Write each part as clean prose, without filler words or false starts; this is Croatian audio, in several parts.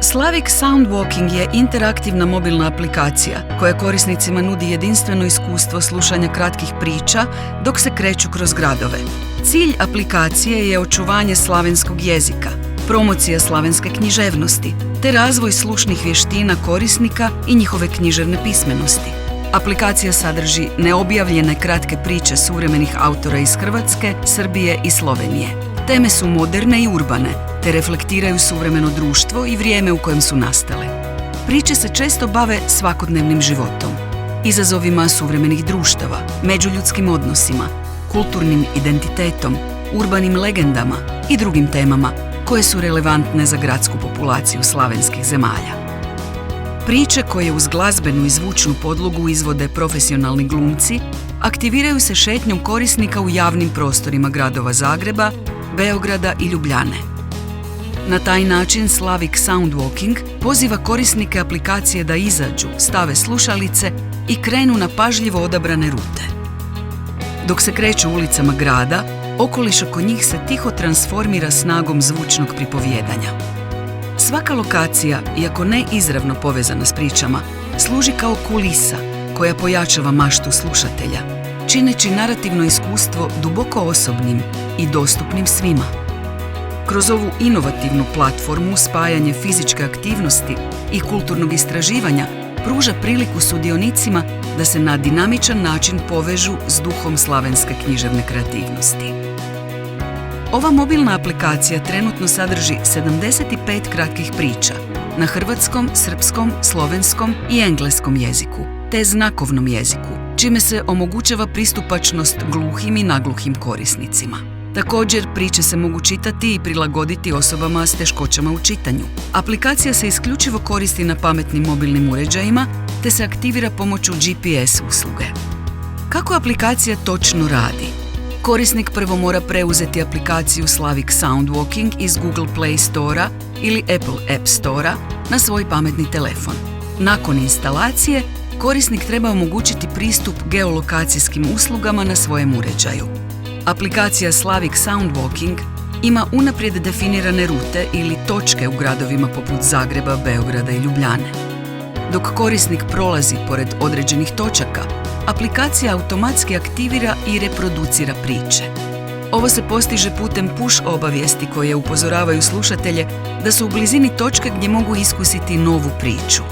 Slavic Soundwalking je interaktivna mobilna aplikacija koja korisnicima nudi jedinstveno iskustvo slušanja kratkih priča dok se kreću kroz gradove. Cilj aplikacije je očuvanje slavenskog jezika, promocija slavenske književnosti te razvoj slušnih vještina korisnika i njihove književne pismenosti. Aplikacija sadrži neobjavljene kratke priče suvremenih autora iz Hrvatske, Srbije i Slovenije. Teme su moderne i urbane, te reflektiraju suvremeno društvo i vrijeme u kojem su nastale. Priče se često bave svakodnevnim životom, izazovima suvremenih društava, međuljudskim odnosima, kulturnim identitetom, urbanim legendama i drugim temama koje su relevantne za gradsku populaciju slavenskih zemalja. Priče koje uz glazbenu i zvučnu podlogu izvode profesionalni glumci aktiviraju se šetnjom korisnika u javnim prostorima gradova Zagreba, Beograda i Ljubljane. Na taj način Slavic Soundwalking poziva korisnike aplikacije da izađu, stave slušalice i krenu na pažljivo odabrane rute. Dok se kreću ulicama grada, okoliš oko njih se tiho transformira snagom zvučnog pripovijedanja. Svaka lokacija, iako ne izravno povezana s pričama, služi kao kulisa koja pojačava maštu slušatelja, čineći narativno iskustvo duboko osobnim i dostupnim svima. Kroz ovu inovativnu platformu spajanje fizičke aktivnosti i kulturnog istraživanja pruža priliku sudionicima da se na dinamičan način povežu s duhom slavenske književne kreativnosti. Ova mobilna aplikacija trenutno sadrži 75 kratkih priča na hrvatskom, srpskom, slovenskom i engleskom jeziku, te znakovnom jeziku, čime se omogućava pristupačnost gluhim i nagluhim korisnicima. Također, priče se mogu čitati i prilagoditi osobama s teškoćama u čitanju. Aplikacija se isključivo koristi na pametnim mobilnim uređajima, te se aktivira pomoću GPS usluge. Kako aplikacija točno radi? Korisnik prvo mora preuzeti aplikaciju Slavic Soundwalking iz Google Play Store-a ili Apple App Store-a na svoj pametni telefon. Nakon instalacije, korisnik treba omogućiti pristup geolokacijskim uslugama na svojem uređaju. Aplikacija Slavic Soundwalking ima unaprijed definirane rute ili točke u gradovima poput Zagreba, Beograda i Ljubljane. Dok korisnik prolazi pored određenih točaka, aplikacija automatski aktivira i reproducira priče. Ovo se postiže putem push obavijesti koje upozoravaju slušatelje da su u blizini točke gdje mogu iskusiti novu priču.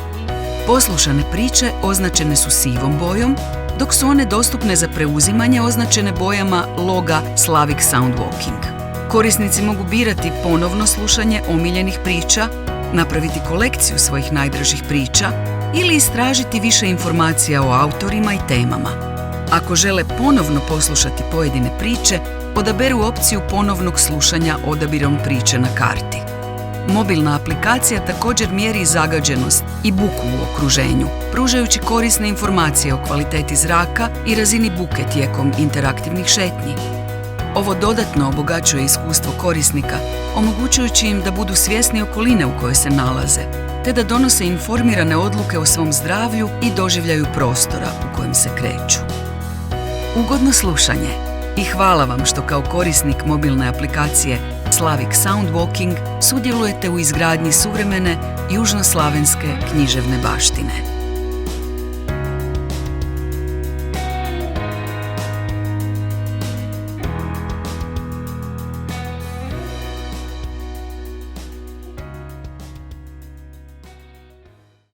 Poslušane priče označene su sivom bojom, dok su one dostupne za preuzimanje označene bojama loga Slavic Soundwalking. Korisnici mogu birati ponovno slušanje omiljenih priča, napraviti kolekciju svojih najdražih priča ili istražiti više informacija o autorima i temama. Ako žele ponovno poslušati pojedine priče, odaberu opciju ponovnog slušanja odabirom priče na karti. Mobilna aplikacija također mjeri zagađenost i buku u okruženju, pružajući korisne informacije o kvaliteti zraka i razini buke tijekom interaktivnih šetnji. Ovo dodatno obogaćuje iskustvo korisnika, omogućujući im da budu svjesni okoline u kojoj se nalaze, te da donose informirane odluke o svom zdravlju i doživljaju prostora u kojem se kreću. Ugodno slušanje i hvala vam što kao korisnik mobilne aplikacije Slavic Soundwalking sudjelujete u izgradnji suvremene južnoslavenske književne baštine.